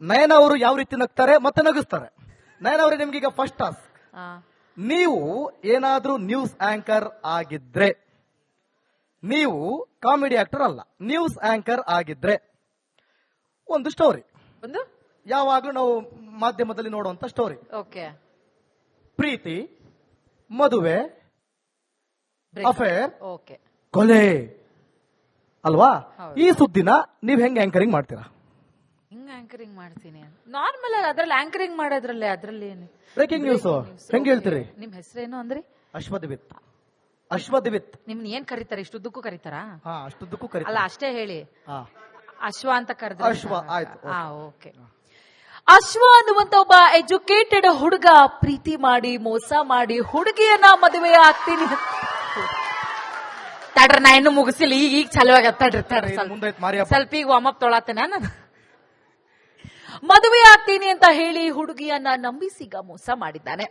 ನಯನ ಅವರು ಯಾವ ರೀತಿ ನಗ್ತಾರೆ ಮತ್ತೆ ನಗಿಸ್ತಾರೆ. ನಯನ ಅವರೇ, ನಿಮ್ಗೀಗ ಫಸ್ಟ್ ಟಾಸ್ಕ್. ನೀವು ಏನಾದ್ರೂ ನ್ಯೂಸ್ ಆಂಕರ್ ಆಗಿದ್ರೆ, ನೀವು ಕಾಮಿಡಿ ಆಕ್ಟರ್ ಅಲ್ಲ, ನ್ಯೂಸ್ ಆಂಕರ್ ಆಗಿದ್ರೆ ಒಂದು ಸ್ಟೋರಿ, ಒಂದು ಯಾವಾಗ್ಲೂ ನಾವು ಮಾಧ್ಯಮದಲ್ಲಿ ನೋಡುವಂತ ಸ್ಟೋರಿ, ಓಕೆ, ಪ್ರೀತಿ, ಮದುವೆ, ಅಫೇರ್, ಓಕೆ, ಕೊಲೆ ಅಲ್ವಾ? ಈ ಸುದ್ದಿನ ನೀವ್ ಹೆಂಗ್ ಆಂಕರಿಂಗ್ ಮಾಡ್ತೀರಾ? ಹಿಂಗ್ ಆಂಕರಿಂಗ್ ಮಾಡ್ತೀನಿ. ನಾರ್ಮಲ್ ಅದ್ರಲ್ಲಿ ಆಂಕರಿಂಗ್ ಮಾಡೋದ್ರಲ್ಲಿ ಅದ್ರಲ್ಲಿ ಬ್ರೇಕಿಂಗ್ ನ್ಯೂಸ್ ಹೆಂಗ್ ಹೇಳ್ತೀರಿ? ನಿಮ್ ಹೆಸರೇನು ಅಂದ್ರಿ? ಅಶ್ವದಿವಿತ್. ಅಶ್ವದಿವಿತ್ ನಿಮ್ನ ಏನ್ ಕರೀತಾರೆ? ಇಷ್ಟುದ್ದಕ್ಕೂ ಕರೀತಾರಾ? ಅಷ್ಟುದ್ದಕ್ಕೂ ಅಲ್ಲ, ಕರೀತಾರೆ. ಅಷ್ಟೇ ಹೇಳಿ. ಅಶ್ವ ಅಂತ ಕರೆದ್ರೆ ಅಶ್ವ, ಆಯ್ತು. ಓಕೆ. ಅಶ್ವ ಅನ್ನುವಂತ ಒಬ್ಬ ಎಜುಕೇಟೆಡ್ ಹುಡುಗ ಪ್ರೀತಿ ಮಾಡಿ ಮೋಸ ಮಾಡಿ ಹುಡುಗಿಯನ್ನ ಮದುವೆ ಆಗ್ತೀನಿ. ತಡ್ರ, ನಾ ಇನ್ನು ಮುಗಿಸಿಲ್ಲ, ಈಗ ಚಲುವಾಗ ತಡ್ರಿ ಸ್ವಲ್ಪ ಈಗ ವಾರ್ಮ್ ಅಪ್ ತೊಳತ್ತೇನೆ. ನಾನು ಮದುವೆ ಆಗ್ತೀನಿ ಅಂತ ಹೇಳಿ ಹುಡುಗಿಯನ್ನ ನಂಬಿಸಿಗ ಮೋಸ ಮಾಡಿದ್ದಾನೆ.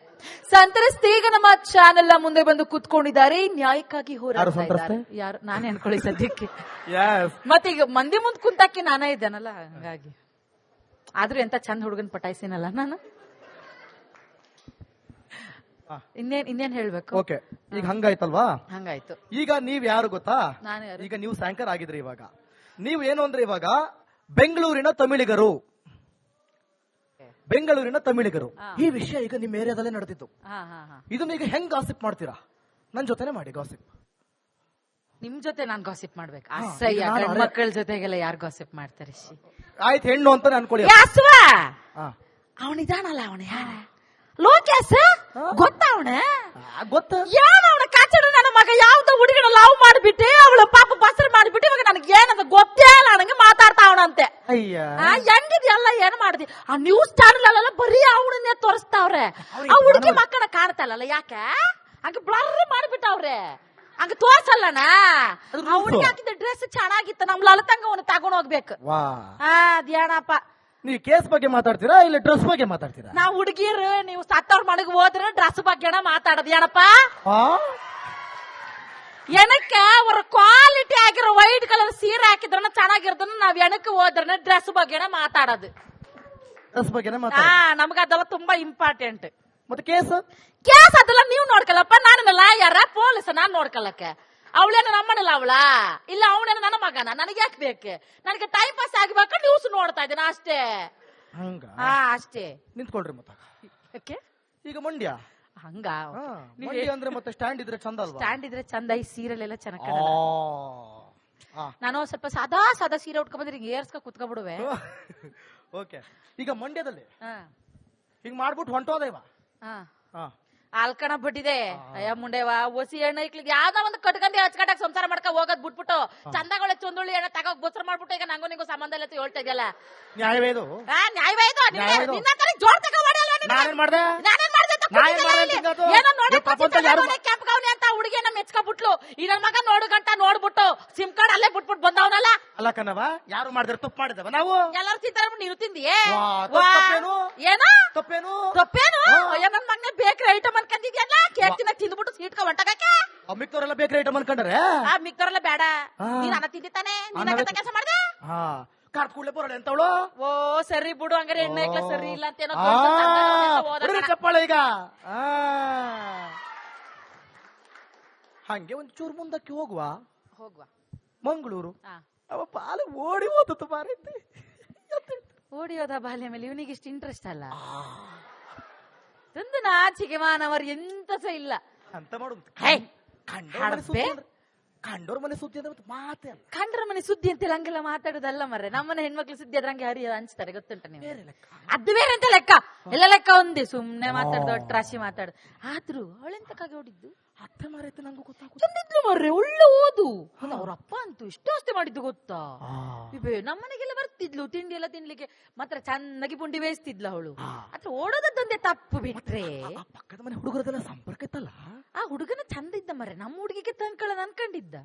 ಸಂತ್ರಸ್ತೆ ಈಗ ನಮ್ಮ ಚಾನೆಲ್ ಮುಂದೆ ಬಂದು ಕೂತ್ಕೊಂಡಿದ್ದಾರೆ, ನ್ಯಾಯಕ್ಕಾಗಿ ಹೋರಾಡ್ತಾ ಇದ್ದಾರೆ. ಯಾರು? ನಾನೇ ಅನ್ಕೊಳ್ಳಿ ಸದ್ಯಕ್ಕೆ. ಮತ್ತೀಗ ಮಂದಿ ಮುಂದ್ ಕುಂತಾಕಿ ನಾನೇ ಇದ್ದೇನಲ್ಲ, ಹಂಗಾಗಿ. ಆದ್ರೂ ಎಂತ ಚಂದ ಹುಡುಗನ್ ಪಟಾಯಿಸಿನಲ್ಲ ನಾನು. ಇನ್ನೇನ್ ಹೇಳ್ಬೇಕು? ಓಕೆ, ಈಗ ಹಂಗಾಯ್ತಲ್ವಾ? ಹಂಗಾಯ್ತು. ಈಗ ನೀವ್ ಯಾರು ಗೊತ್ತಾ? ಈಗ ನ್ಯೂಸ್ ಆಂಕರ್ ಆಗಿದ್ರಿ. ಇವಾಗ ನೀವು ಏನು ಅಂದ್ರೆ, ಇವಾಗ ಬೆಂಗಳೂರಿನ ತಮಿಳಿಗರು, ಈ ವಿಷಯ ಈಗ ನಿಮ್ಮ ಏರಿಯಾದಲ್ಲೇ ನಡೆದಿತ್ತು. ಇದನ್ನ ಈಗ ಹೆಂಗ್ ಗಾಸಿಪ್ ಮಾಡ್ತೀರಾ? ನನ್ ಜೊತೆನೆ ಮಾಡಿ ಗಾಸಿಪ್. ನಿಮ್ ಜೊತೆ ನಾನ್ ಗಾಸಿಪ್ ಮಾಡ್ಬೇಕು? ಅಸಹ್ಯ. ಮಕ್ಕಳ ಜೊತೆಗೆಲ್ಲ ಯಾರು ಗಾಸಿಪ್ ಮಾಡ್ತಾರೆ? ಆಯ್ತು, ಹೆಣ್ಣು ಅಂತ ಅನ್ಕೊಳ್ಳಿ. ಅವನಿದಾನಲ್ಲ, ಅವನ ಯಾರ ಲೋಕೇಶ್ ಗೊತ್ತ? ಗೊತ್ತ? ಅವನ ಕಾಚಡ ನನ್ನ ಮಗ ಯಾವ್ದೋ ಹುಡುಗಿನ ಲವ್ ಮಾಡಿಬಿಟ್ಟೆ, ಅವಳ ಪಾಪ ಬಸರು ಮಾಡಿಬಿಟ್ಟು ಇವಾಗ ನನಗೆ ಏನಂತ ಗೊತ್ತೇ ಇಲ್ಲ, ನನಗೆ ಮಾತಾಡ್ತಾವಣಂತೆ. ಹೆಂಗಿದ್ಯಲ್ಲ, ಏನ್ ಮಾಡಿದಿ? ಆ ನ್ಯೂಸ್ ಚಾನಲ್ ಅಲ್ಲೆಲ್ಲ ಬರೀ ಅವಳನ್ನೇ ತೋರಿಸ್ತಾವ್ರೆ. ಆ ಹುಡುಗಿ ಮಕ್ಕಳ ಕಾಣ್ತಲ್ಲ, ಯಾಕೆ ಹಂಗ ಬ್ಲರ್ ಮಾಡಿಬಿಟ್ಟವ್ರೆ? ಹಂಗ ತೋರ್ಸಲ್ಲನ. ಆ ಹುಡುಗಿ ಹಾಕಿದ ಡ್ರೆಸ್ ಚೆನ್ನಾಗಿತ್ತು, ನಮ್ ಲಲತಂಗ ಅವನು ತಗೊಂಡ್ ಹೋಗ್ಬೇಕು. ಅದೇನಪ್ಪ, ನೀವು ಕೇಸ್ ಬಗ್ಗೆ ಮಾತಾಡ್ತೀರಾ ಇಲ್ಲ ಡ್ರೆಸ್ ಬಗ್ಗೆ ಮಾತಾಡ್ತೀರಾ? ನಾವ್ ಹುಡುಗಿರು ನೀವು ಸತ್ತವ್ರ ಮನೆಗೆ ಹೋದ್ರೆ ಡ್ರೆಸ್ ಬಗ್ಗೆನ ಮಾತಾಡೋದು. ಏನಪ್ಪ, ಎಣಕ್ಕ ಅವ್ರ ಕ್ವಾಲಿಟಿ ಆಗಿರೋ ವೈಟ್ ಕಲರ್ ಸೀರೆ ಹಾಕಿದ್ರನ ಚೆನ್ನಾಗಿರೋದನ್ನ ನಾವ್ ಎಣಕ್ಕೆ ಹೋದ್ರೆ ಡ್ರೆಸ್ ಬಗ್ಗೆನ ಮಾತಾಡೋದು. ಡ್ರೆಸ್ ಬಗ್ಗೆ ನಮ್ಗ ಅದೆಲ್ಲ ತುಂಬಾ ಇಂಪಾರ್ಟೆಂಟ್. ಮತ್ತೆ ಕೇಸ್ ಅದೆಲ್ಲ ನೀವ್ ನೋಡ್ಕಲ್ಲಪ್ಪ, ನಾನೇನಲ್ಲ ಯಾರ ಪೊಲೀಸ್, ನಾನ್ ನೋಡ್ಕಲ್ಲಕ್ಕೆ. ಅವಳೇನ ನಮ್ಮನಲ್ಲ, ಅವಳ ಇಲ್ಲ ಅವಳೇನ ನನ್ನ ಮಗನ, ನನಗೆ ಯಾಕೆ ಬೇಕು? ನನಗೆ ಟೈಮ್ ಪಾಸ್ ಆಗ್ಬೇಕು, ನ್ಯೂಸ್ ನೋಡ್ತಾ ಇದ್ದೇನೆ ಅಷ್ಟೇ. ಅಷ್ಟೇ. ನಿಂತ್ಕೊಳ್ರಿ. ಮತ್ತೆ ಈಗ ಮಂಡ್ಯ ಹಂಗ ಅಂದ್ರೆ ಮತ್ತೆ ಸ್ಟ್ಯಾಂಡ್ ಇದ್ರೆ ಚಂದ ಅಲ್ವಾ? ಸ್ಟ್ಯಾಂಡ್ ಇದ್ರೆ ಚಂದ. ಈ ಸೀರಿಯಲ್ ಎಲ್ಲ ಚೆನ್ನಾಗಿ. ನಾನು ಸ್ವಲ್ಪ ಸಾದಾ ಸೀರೆ ಉಟ್ಕೊಂಡ್ ಬಂದ್ರೆ ಏರ್ಸ್ಕ ಕುತ್ಕೊಬಿಡುವೆ. ಓಕೆ, ಈಗ ಮಂಡ್ಯದಲ್ಲಿ ಹಿಂಗ್ ಮಾಡ್ಬಿಟ್ಟು ಹೊಂಟೋದ ಇವ ಆಲ್ಕಣ ಬಿಟ್ಟಿದೆ. ಅಯ್ಯ ಮುಂಡೆವಾ, ಒಸಿ ಎಣ್ಣೆ ಇಕ್ಲಿಗೆ ಯಾವ್ದೋ ಒಂದು ಕಟ್ಕೊಂಡಿ ಹಚ್ಕಟ್ಟಾಗ ಸಂಸಾರ ಮಾಡ್ಕ ಹೋಗೋದ್ ಬಿಟ್ಬಿಟ್ಟು ಚಂದಗಳ ಚೊಂದುಳ್ಳಿ ಎಣ್ಣೆ ತಗೋಕ್ ಗೋಸ್ಕರ ಮಾಡ್ಬಿಟ್ಟು ಈಗ ನಂಗೂ ನಿಂಗೂ ಸಂಬಂಧ ಇಲ್ಲ ಹೇಳ್ತಾ ಇದೆಯಲ್ಲ. ನ್ಯಾಯವೇದು ಜೋರ್ ತಗೋ ಕೆಂಪ್ಗವ್ನಿ ಅಂತ ಹುಡುಗಿಯನ್ನ ಮೆಚ್ಕೊಬಿಟ್ಲು. ಈ ನನ್ ಮಗ ನೋಡುಗಂಟ ನೋಡ್ಬಿಟ್ಟು ಸಿಮ್ ಕಾರ್ಡ್ ಅಲ್ಲೇ ಬಿಟ್ಬಿಟ್ಟು ಬಂದವನಲ್ಲ. ಅಲ್ಲ ಕಣವ, ಯಾರು ಮಾಡಿದ್ರೆ ತಪ್ಪು ಮಾಡಿದವ? ನಾವು ಎಲ್ಲರೂ ತಿಂತಾರ, ನೀನು ತಿಂದಿಯೇ? ಏನೋ ತಪ್ಪೇನು? ನನ್ ಮಗನ ಬೇಕ್ರಿ ಐಟಮ್ ಅನ್ಕೊಂಡಿದ್ಯಲ್ಲ, ಕೇಕ್ ತಿನ್ನ ತಿಂದ್ಬಿಟ್ಟು ಸೀಟ್ಕ ಹೊಂಟಾಗಕ್ಕೆ. ಮಿಕ್ತವರೆಲ್ಲ ಬೇಕ್ರಿ ಐಟಮ್ ಅನ್ಕೊಂಡ್ರೆ ಮಿಕ್ತವರೆಲ್ಲ ಬೇಡ. ನೀನ್ ಅನ್ನ ತಿಂದಿತ್ತಾನೆ, ಕೆಲಸ ಮಾಡ್ದೆ. ಕಾರ್ಡ್ ಕೂಡಲೇ ಬರೋಣ ಅಂತವಳು. ಓ ಸರಿ ಬಿಡು, ಹಂಗಾರೆ ಎಣ್ಣೆ ಇಕ್ಲ ಸರಿ ಇಲ್ಲ ಅಂತೇನೋ ಚಪ್ಪಾಳೆ. ಈಗ ಹಂಗೆ ಒಂದ್ ಚೂರು ಮುಂದಕ್ಕೆ ಹೋಗುವ. ಮಂಗಳೂರು ಅವ ಪಾಲು ಓಡಿ ಹೋದತ್ತು ಬಾರೈತಿ. ಓಡಿ ಹೋದ ಬಾಲ್ಯ ಮೇಲೆ ಇವನಿಗೆ ಇಷ್ಟು ಇಂಟ್ರೆಸ್ಟ್ ಅಲ್ಲ. ತಂದು ನಾಚಿಗೆ ಮಾನವರು ಎಂತ ಸಹ ಇಲ್ಲ ಅಂತ ಮಾಡುದು. ಕಂಡೋರ್ ಮನೆ ಸುದ್ದಿ ಅಂದ್ರೆ ಮಾತೆ ಅಲ್ಲ. ಕಂಡ್ರ ಮನೆ ಸುದ್ದಿ ಅಂತೆಲ್ಲ ಹಂಗೆಲ್ಲ ಮಾತಾಡೋದಲ್ಲ ಮರ್ರೆ. ನಮ್ಮನೆ ಹೆಣ್ಮಕ್ಳು ಸುದ್ದಿ ಅದ್ರ ಹಂಗೆ ಹರಿಯ ಹಂಚ್ತಾರೆ, ಗೊತ್ತುಂಟ ನೀವು? ಅದು ಬೇರೆ ಅಂತ ಲೆಕ್ಕ, ಎಲ್ಲ ಲೆಕ್ಕ ಒಂದೇ. ಸುಮ್ನೆ ಮಾತಾಡ್ದು ಒಟ್ಟು ರಾಶಿ ಮಾತಾಡುದು. ಆದ್ರೂ ಅವಳೆಂತಕ್ಕಾಗಿ ಓಡಿದ್ದು? ಅತ್ತೆ ಮಾರೈತೆ, ನಂಗೂ ಗೊತ್ತಾಗ ಚಂದಿದ್ಲು ಮರ್ರೆ, ಒಳ್ಳೆ ಓದು. ಅವ್ರ ಅಪ್ಪ ಅಂತೂ ಎಷ್ಟು ಆಸ್ತಿ ಮಾಡಿದ್ದು ಗೊತ್ತಾ? ನಮ್ಮನೆಗೆಲ್ಲ ಬರ್ತಿದ್ಲು ತಿಂಡಿ ಎಲ್ಲ ತಿನ್ಲಿಕ್ಕೆ, ಮಾತ್ರ ಚೆನ್ನಾಗಿ ಪುಂಡಿ ಬೇಯಿಸ್ತಿದ್ಲು ಅವಳು. ಅತ್ರ ಓಡೋದೊಂದೇ ತಪ್ಪು ಬಿಟ್ರೆ ಪಕ್ಕದ ಮನೆ ಹುಡುಗರದೆಲ್ಲ ಸಂಪರ್ಕ ಇತ್ತಲ್ಲ. ಆ ಹುಡುಗನ ಚಂದ ಇದ್ದ ಮರ್ರೆ, ನಮ್ಮ ಹುಡುಗಿಗೆ ತಂಕಳನ್ ಅನ್ಕೊಂಡಿದ್ದ.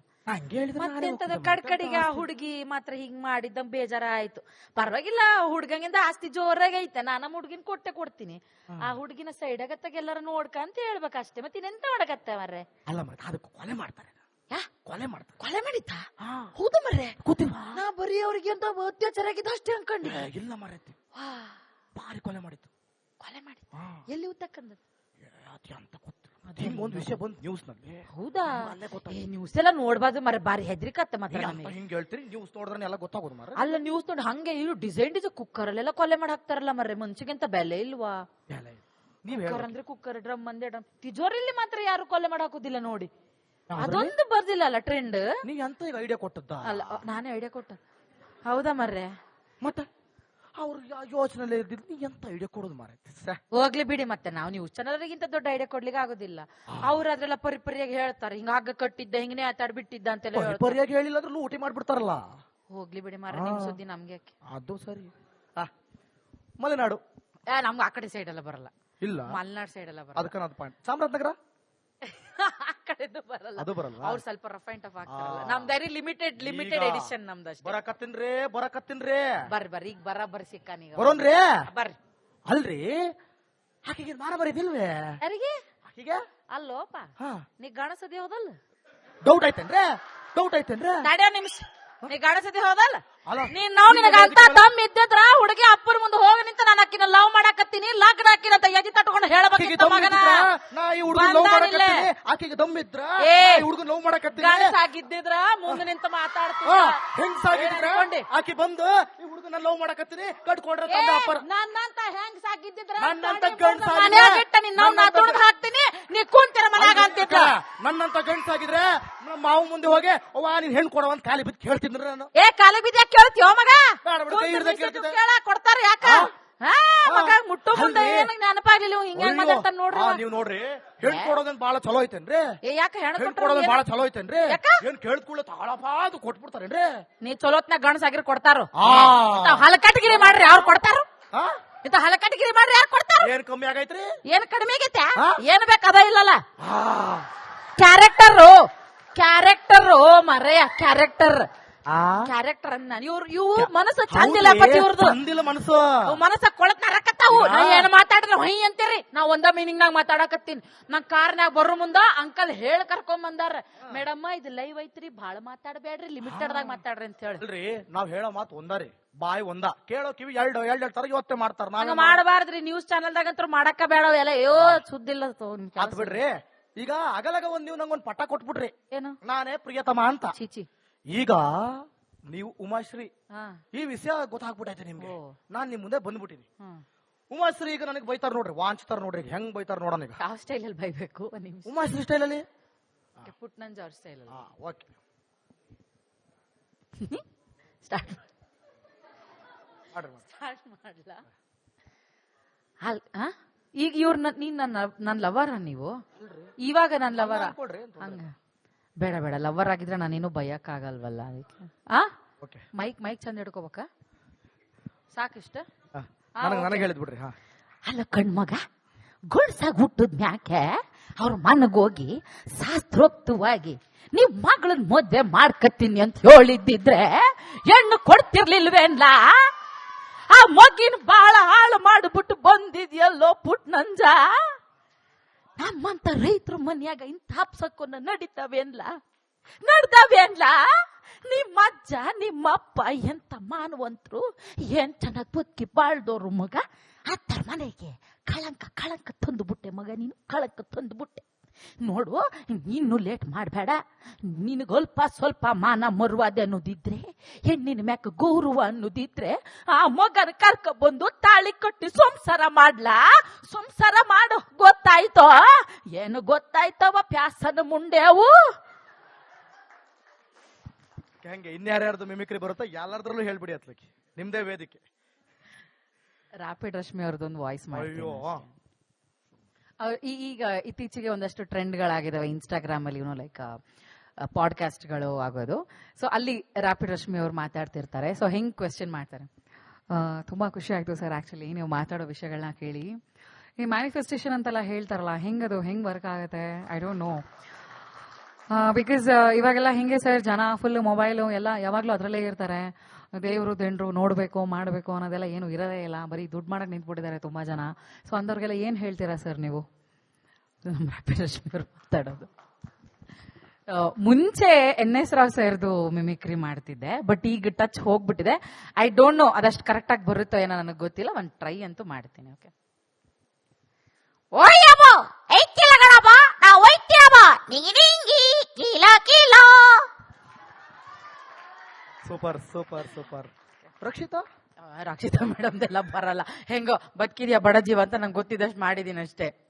ಮತ್ತೆಂತದ ಕಡ್ಕಡಿಗೆ ಆ ಹುಡುಗಿ ಮಾತ್ರ ಹಿಂಗ್ ಮಾಡಿದ್ದ ಬೇಜಾರ ಆಯ್ತು. ಪರವಾಗಿಲ್ಲ, ಹುಡುಗಂಗಿಂದ ಆಸ್ತಿ ಜೋರಾಗಿ ಐತೆ, ನಾನು ಹುಡುಗಿನ ಕೊಡ್ತೀನಿ. ಆ ಹುಡುಗಿನ ಸೈಡ್ ಆಗತ್ತಾಗ ಎಲ್ಲಾರ ನೋಡ್ಕ ಅಂತ ಹೇಳ್ಬೇಕಷ್ಟೇ. ಮತ್ತೆ ಇನ್ನೆಂತ ಮಾಡಕತ್ತೆ ಮರ್ರೆ? ಅಲ್ಲ ಮತ್ತೆ ಅದಕ್ಕೆ ಕೊಲೆ ಮಾಡ್ತಾರೆ. ಕೊಲೆ ಮಾಡಿದ್ದ? ಹೌದು ಮರ್ರೆ, ಗೊತ್ತಿಲ್ವಾ? ನಾ ಬರೀ ಅವ್ರಿಗೆ ಅಂತ ಅತ್ಯಾಚಾರ ಆಗಿದ್ದ ಅಷ್ಟೇ ಅನ್ಕೊಂಡಿ. ಇಲ್ಲ ಮರೈತಿ. ಭಾರಿ ಕೊಲೆ ಮಾಡಿತ್ತು. ಕೊಲೆ ಮಾಡಿ ಎಲ್ಲಿ ಉತ್ತಕ್ಕಂದದ್ದು ಅಂತ ಗೊತ್ತಿಲ್ಲ. ಹಿಂಗೊಂದು ವಿಷಯ ಬಂದು ನ್ಯೂಸ್ ನಲ್ಲಿ. ಹೌದಾ? ನ್ಯೂಸ್ ಎಲ್ಲ ನೋಡ್ಬಾರ್ದು ಮರ, ಬಾರಿ ಹೆದ್ರಿಕತ್ತೆ ಮತ್ತೆ. ಹಿಂಗ್ ಹೇಳ್ತೀರಿ, ನ್ಯೂಸ್ ನೋಡಿದ್ರೆ ಎಲ್ಲ ಗೊತ್ತಾಗೋದು ಮರ. ಅಲ್ಲ ನ್ಯೂಸ್ ನೋಡಿ ಹಂಗೆ ಇವ್ರು ಡಿಸೈನ್ ಕುಕ್ಕರ್ ಅಲ್ಲೆಲ್ಲ ಕೊಲೆ ಮಾಡಿ ಹಾಕ್ತಾರಲ್ಲ ಮರ್ರೆ, ಮನ್ಸಿಗೆಂತ ಬೆಲೆ ಇಲ್ವಾ? ಕುಕ್ಕರ್ ಅಂದ್ರೆ ಕುಕ್ಕರ್, ಡ್ರಮ್ ಅಂದ್ರೆ ಡ್ರಮ್. ತಿಜೋರಿಲಿ ಮಾತ್ರ ಯಾರು ಕೊಲೆ ಮಾಡಿ ಹಾಕುದಿಲ್ಲ ನೋಡಿ. ಅದೊಂದು ಬರ್ದಿಲ್ಲ ಅಲ್ಲ ಟ್ರೆಂಡ್. ನೀ ಅಂತ ಈಗ ಐಡಿಯಾ ಕೊಟ್ಟದ್ದ? ಅಲ್ಲ, ನಾನೇ ಐಡಿಯಾ ಕೊಟ್ಟ. ಹೌದಾ ಮರ್ರೆ? ಮತ್ತೆ ಅವ್ರು ಯೋಚನೆ ಇದ್ದಿದ್ದು ನೀ ಎಂತ ಐಡಿಯಾ ಕೊಡೋದು ಮಾರ. ಹೋಗ್ಲಿ ಬಿಡಿ, ಮತ್ತೆ ನಾವು ನ್ಯೂಸ್ ಚಾನಲ್ಗಿಂತ ದೊಡ್ಡ ಐಡಿಯಾ ಕೊಡ್ಲಿಕ್ಕೆ ಆಗೋದಿಲ್ಲ. ಅವ್ರು ಅದ್ರೆಲ್ಲ ಪರಿಪರಿಯಾಗಿ ಹೇಳ್ತಾರೆ, ಹಿಂಗ ಕಟ್ಟಿದ್ದ ಹಿಂಗನೇ ಆತಾಡ್ಬಿಟ್ಟಿದ್ದ ಅಂತೆಲ್ಲ ಪರಿಯಾಗಿ ಹೇಳಿಲ್ಲ ಅಂದ್ರೆ ಲೂಟಿ ಮಾಡ್ಬಿಡ್ತಾರಲ್ಲ. ಹೋಗ್ಲಿ ಬಿಡಿ ಮಾರ, ನಿಮ್ ಸುದ್ದಿ ನಮ್ಗೆ. ಅದು ಸರಿ. ಮಲೆನಾಡು ನಮ್ಗೆ ಆ ಕಡೆ ಸೈಡ್ ಎಲ್ಲ ಬರಲ್ಲ. ಇಲ್ಲ, ಮಲೆನಾಡು ಸೈಡ್ ಎಲ್ಲ ಬರಲ್ಲ. ಅದಕ್ಕೆ ಅದು ಪಾಯಿಂಟ್. ಚಾಮರಾಜನಗರ ಆ ಕಡೆದು ಬರಲ್ಲ, ಅದು ಬರಲ್ಲ. ಅವ್ರು ಸ್ವಲ್ಪ ರಫ್ ಅಂಡ್ ಟಫ್ ಆಗ್ತಾರಲ್ಲ. ನಮ್ದು ವೆರಿ ಲಿಮಿಟೆಡ್ ಎಡಿಷನ್ ನಮ್ದು ಅಷ್ಟೇ. ಬರಕತ್ತೀನ್ರಿ ಬರ್ರಿ ಈಗ ಬರೀ ಸಿಕ್ಕ ನೀಗ ಬರೋನ್ರಿ. ಬರ್ರಿ. ಅಲ್ರಿ ಆಕೆಗೆ ಮಾರ ಬರೀದಿಲ್ವೇ? ಯಾರಿಗೆ? ಆಕೆಗೆ. ಅಲ್ಲೋಪ, ನೀ ಗಣಸದಿ ಹೋದಲ್ಲ? ಡೌಟ್ ಐತೇನ್ರಿ? ನಡ್ಯೋ ನಿಮಿಷ, ನೀ ಗಣಸದಿ ಹೋದಲ್ಲ? ನೀನ್ ನಾವು ನಿನಗ ಅಂತ ದಮ್ ಇದ್ದಿದ್ರ ಹುಡುಗಿ ಅಪ್ಪರ ಮುಂದೆ ಹೋಗಿ ನಿಂತ ನಾನು ಅಕ್ಕಿನ ಲವ್ ಮಾಡಾಕತ್ತೀನಿ, ಲಗ್ನ ಹಾಕಿನಂತ ಎದಿ ತಟ್ಕೊಂಡು ಹೇಳಬೇಕಿತ್ತು ಮಗನ. ಗಣಸಾಗಿದ್ದಿದ್ರ ಮುಂದೆ ನಿಂತ ಮಾತಾಡ್ತೀನಿ. ಆಕಿ ಬಂದು ಈ ಹುಡುಗನ ಲವ್ ಮಾಡಾಕತ್ತೀನಿ ಕಟ್ಕೊಡ್ರ ನನ್ನಂತ ಹೆಂಗ್ಸಾಗಿದ್ದಿದ್ರ ಮನ್ಯಾಗ ಇಟ್ಟ ನಿನ್ನ ತುಳಿದು ಹಾಕ್ತೀನಿ, ನೀ ಕುಂತಿರ ಮನ್ಯಾಗ ಅಂತಿದ್ರ. ನನ್ನಂತ ಗಂಡ್ಸಾಗಿದ್ರೆ ಮಾವು ಮುಂದೆ ಹೋಗಿ ಅವ್ವ ನೀನ್ ಹೆಣ್ ಕೊಡವಂತ ಕಾಲಿ ಬಿದ್ದು ಕೇಳ್ತಿದ್ರ ನಾನು. ಕಾಲಿ ಬಿದ್ದ ಕೇಳ್ತೀವ ಮಗ? ಕೊಡ್ತಾರ ಯಾಕ ಮಗ? ಮುಟ್ಟು ಮುಂದೆ ಏನ ನೆನಪಾಗ್ಲಿಲ್ಲ ಹಿಂಗ ಮಾತಾಡ್ತಾನ ನೋಡ್ರಿ. ನೀವ್ ನೋಡ್ರಿ, ಹೆಣ್ ಕೊಡೋದನ್ ಬಾಳ ಚಲೋ ಐತೇನ್ರಿ? ಯಾಕ ಹೆಣ್ ಕೊಡೋದನ್ ಬಾಳ ಚಲೋ ಐತೇನ್ರಿ? ಏನ್ ಕೇಳ್ಕೊಳ್ಳ ತಾಳಪಾದು ಕೊಟ್ಬಿಡ್ತಾರೇನ್ರಿ? ನೀ ಚಲೋತ್ನಾಗ ಗಂಡಸಾಗಿರ್ ಕೊಡ್ತಾರ. ಹಲಕಟಗಿರಿ ಮಾಡ್ರಿ ಅವ್ರು ಕೊಡ್ತಾರ. ಇಂತ ಹಲಕಟಗಿರಿ ಮಾಡ್ರಿ ಯಾರು ಕೊಡ್ತಾರ? ಏನ್ ಕಮ್ಮಿ ಆಗೈತ್ರಿ? ಏನ್ ಕಡಿಮೆ ಆಗೈತೆ? ಏನ್ ಬೇಕ ಅದ ಇಲ್ಲಲ್ಲ. ಕ್ಯಾರೆಕ್ಟರ್ ಮರೆಯ ಕ್ಯಾರೆಕ್ಟರ್ ಅನ್ನ ಇವ್ ಮನಸ್ಸು ಚಂದಿಲ್ಲ. ಪಟ್ಟಿ ಇವ್ರದ್ದು ಮನಸ್ಸ ಕೊಳತ್ ನರಕತ್ತಾವು. ಏನ್ ಮಾತಾಡಿದ್ರೆ ಹೊಯ್ ಅಂತೀರಿ. ನಾವ್ ಒಂದ ಮೀನಿಂಗ್ ನಾಗ ಮಾತಾಡಕತ್ತೀನಿ. ನನ್ ಕಾರ್ನ್ಯಾಗ ಬರೋ ಮುಂದ ಅಂಕಲ್ ಹೇಳಿ ಕರ್ಕೊಂಡ್ ಬಂದಾರ, ಮೇಡಮ್ಮ ಇದು ಲೈವ್ ಐತ್ರಿ, ಬಾಳ ಮಾತಾಡಬೇಡ್ರಿ, ಲಿಮಿಟೆಡ್ ದಾಗ ಮಾತಾಡ್ರಿ ಅಂತ ಹೇಳಿ. ನಾವ್ ಹೇಳೋ ಮಾತು ಒಂದಾರಿ, ಬಾಯಿ ಒಂದ, ಕೇಳೋ ಕಿವಿ ಎರಡು ತರ ಇವತ್ತೇ ಮಾಡ್ತಾರ. ನಾವ್ ಮಾಡಬಾರ್ದ್ರಿ. ನ್ಯೂಸ್ ಚಾನಲ್ದಾಗ ಅಂತೂ ಮಾಡಕ್ಕ ಬೇಡ ಎಲ್ಲ. ಅಯ್ಯೋ ಸುದ್ದಿಲ್ಲ ಬಿಡ್ರಿ. ಈಗ ಅಗಲಗ ನೀವು ನಂಗೊಂದ್ ಪಟ್ಟ ಕೊಟ್ಬಿಟ್ರಿ, ಏನು ನಾನೇ ಪ್ರಿಯತಮ ಅಂತ. ಚೀಚಿ, ಈಗ ನೀವು ಉಮಾಶ್ರೀ, ಈ ವಿಷಯ ಗೊತ್ತಾಗ್ಬಿಟ್ಟೈತೆ ನಿಮ್ಗೆ. ನಾನ್ ನಿಮ್ ಮುಂದೆ ಬಂದ್ಬಿಟ್ಟಿನಿ. ಉಮಾಶ್ರೀ ಈಗ ನನಗೆ ಬೈತಾರ ನೋಡ್ರಿ, ವಾಂಚ್ತಾರ ನೋಡ್ರಿ, ಹೆಂಗ್ ಬೈತಾರ ನೋಡೋಣ. ಈಗ ಯಾವ ಸ್ಟೈಲ್ ಅಲ್ಲಿ ಬೈಬೇಕು? ಉಮಾಶ್ರೀ ಸ್ಟೈಲ್ ಅಲ್ಲಿ, ಪುಟ್ನಂಜ ಅವ್ರ ಸ್ಟೈಲ್ ಅಲ್ಲಿ. ಓಕೆ, ಸ್ಟಾರ್ಟ್ ಮಾಡ್ಲಾ? ಈಗ ಇವ್ರ ನೀನ್ ನನ್ ಲವರ, ನೀವು ಇವಾಗ ನನ್ ಲವರ? ಹಂಗ ಬೇಡ ಲವರ್ ಆಗಿದ್ರೆ ನಾನೇನು ಬಯಕ್ ಆಗಲ್ವಲ್ಲ ಅದಕ್ಕೆ. ಮೈಕ್ ಚಂದ ಹಿಡ್ಕೋಬೇಕ, ಸಾಕಿಷ್ಟ. ನನಗೆ ಹೇಳಿದ್ಬಿಡ್ರಿ. ಅಲ್ಲ ಕಣ್ಮಗ, ಗುಡ್ಸಾಗ ಹುಟ್ಟದ್ ಮ್ಯಾಕೆ ಅವ್ರ ಮನಗೋಗಿ ಶಾಸ್ತ್ರೋಕ್ತವಾಗಿ ನೀವ್ ಮಗಳನ್ ಮದ್ವೆ ಮಾಡ್ಕತ್ತೀನಿ ಅಂತ ಹೇಳಿದ್ದಿದ್ರೆ ಹೆಣ್ಣು ಕೊಡ್ತಿರ್ಲಿಲ್ವೇನ್ಲ? ಆ ಮಗಿನ ಬಾಳ ಹಾಳು ಮಾಡ್ಬಿಟ್ಟು ಬಂದಿದ್ಯಲ್ಲೋ ಪುಟ್ನಂಜ. ನಮ್ಮಂತ ರೈತರ ಮನ್ಯಾಗ ಇಂಥ ಹಪ್ಸಕ್ಕೊನ್ನ ನಡೀತಾವೇನ್ಲ? ನಿಮ್ಮ ಅಜ್ಜ ನಿಮ್ಮಪ್ಪ ಎಂತ ಮಾನವಂತರು, ಏನ್ ಚೆನ್ನಾಗ್ ಬದುಕಿ ಬಾಳ್ದೋರು ಮಗ. ಅತ್ತರ ಮನೆಗೆ ಕಳಂಕ ತಂದುಬಿಟ್ಟೆ ಮಗ, ನೀನು ಕಳಂಕ ತಂದುಬಿಟ್ಟೆ. ನೋಡು, ನೀನು ಲೇಟ್ ಮಾಡಬೇಡ. ನಿನಗೊಲ್ಪ ಸ್ವಲ್ಪ ಮಾನ ಮರುವಾದೆ ಅನ್ನೋದಿದ್ರೆ, ಹೆಣ್ಣಿನ ಮ್ಯಾಕ ಗೌರವ ಅನ್ನೋದಿದ್ರೆ ಆ ಮಗನ ಕರ್ಕ ಬಂದು ತಾಳಿ ಕಟ್ಟಿ ಸಂಸಾರ ಮಾಡ್ಲಾ? ಸಂಸಾರ ಮಾಡು. ಗೊತ್ತಾಯ್ತೋ? ಏನು ಗೊತ್ತಾಯ್ತವ ಪ್ಯಾಸನ ಮುಂಡೆವು? ಹೆಂಗೆ ಇನ್ಯಾರ್ಯಾರ್ದು ಮಿಮಿಕ್ರಿ ಬರುತ್ತೋ ಎಲ್ಲರದ್ರಲ್ಲೂ ಹೇಳ್ಬಿಡಿ ಅತ್ಲಕ್ಕಿ, ನಿಮ್ದೇ ವೇದಿಕೆ. ರಾಪಿಡ್ ರಶ್ಮಿ ಅವ್ರದ್ದೊಂದು ವಾಯ್ಸ್ ಮಾಡಿ. ಈಗ ಇತ್ತೀಚೆಗೆ ಒಂದಷ್ಟು ಟ್ರೆಂಡ್ಗಳಾಗಿದಾವೆ ಇನ್ಸ್ಟಾಗ್ರಾಮ್ ಅಲ್ಲಿ, ಲೈಕ್ ಪಾಡ್ಕಾಸ್ಟ್ಗಳು ಆಗೋದು. ಸೊ ಅಲ್ಲಿ ರಾಪಿಡ್ ರಶ್ಮಿ ಅವ್ರು ಮಾತಾಡ್ತಿರ್ತಾರೆ. ಸೊ ಹೆಂಗ್ ಕ್ವೆಶ್ಚನ್ ಮಾಡ್ತಾರೆ, ತುಂಬಾ ಖುಷಿ ಆಯ್ತು ಸರ್ ಆಕ್ಚುಲಿ ನೀವು ಮಾತಾಡೋ ವಿಷಯಗಳನ್ನ ಕೇಳಿ. ಈ ಮ್ಯಾನಿಫೆಸ್ಟೇಷನ್ ಅಂತೆಲ್ಲ ಹೇಳ್ತಾರಲ್ಲ, ಹೆಂಗದು ಹೆಂಗ್ ವರ್ಕ್ ಆಗುತ್ತೆ? ಐ ಡೋಂಟ್ ನೋ, ಬಿಕಾಸ್ ಇವಾಗೆಲ್ಲ ಹೆಂಗೆ ಸರ್, ಜನ ಫುಲ್ ಮೊಬೈಲು ಎಲ್ಲ ಯಾವಾಗ್ಲೂ ಅದ್ರಲ್ಲೇ ಇರ್ತಾರೆ. ದೇವರು ದಿಂಡ್ರು ನೋಡ್ಬೇಕು ಮಾಡಬೇಕು ಅನ್ನೋದೆಲ್ಲ ಏನು ಇರೋದೇ ಇಲ್ಲ, ಬರೀ ದುಡ್ಡು ಮಾಡಕ್ ನಿಂತ್ಬಿಟ್ಟಿದ್ದಾರೆ ತುಂಬಾ ಜನ. ಸೊ ಅಂದವ್ರಿಗೆಲ್ಲ ಏನ್ ಹೇಳ್ತೀರಾ ಸರ್ ನೀವು? ರಶ್ಮಿ ಅವ್ರು ಮಾತಾಡೋದು ಮುಂಚೆ NS ರಾವ್ ಸರ್ದು ಮಿಮಿಕ್ರಿ ಮಾಡ್ತಿದ್ದೆ, ಬಟ್ ಈಗ ಟಚ್ ಹೋಗ್ಬಿಟ್ಟಿದೆ. ಐ ಡೋಂಟ್ ನೋ ಅದಷ್ಟು ಕರೆಕ್ಟ್ ಆಗಿ ಬರುತ್ತೋ ಏನೋ ನನಗೆ ಗೊತ್ತಿಲ್ಲ. ಒಂದು ಟ್ರೈ ಅಂತೂ ಮಾಡ್ತೀನಿ. ಓಕೆ. ಓಯಮ್ಮ ಐತಿಲ ಗಣಪ ನಾ ಒಯ್ತಿಯಮ್ಮ ನಿಂಗಿ ಕೀಲ ಕೀಲ. Super super super. Rakshita Rakshita ಮೇಡಮ್ದೆಲ್ಲ ಬರಲ್ಲ. ಹೆಂಗೋ ಬದುಕಿದ್ಯಾ ಬಡ ಜೀವ ಅಂತ ನಂಗೆ ಗೊತ್ತಿದ್ದಷ್ಟು ಮಾಡಿದೀನಿ ಅಷ್ಟೇ.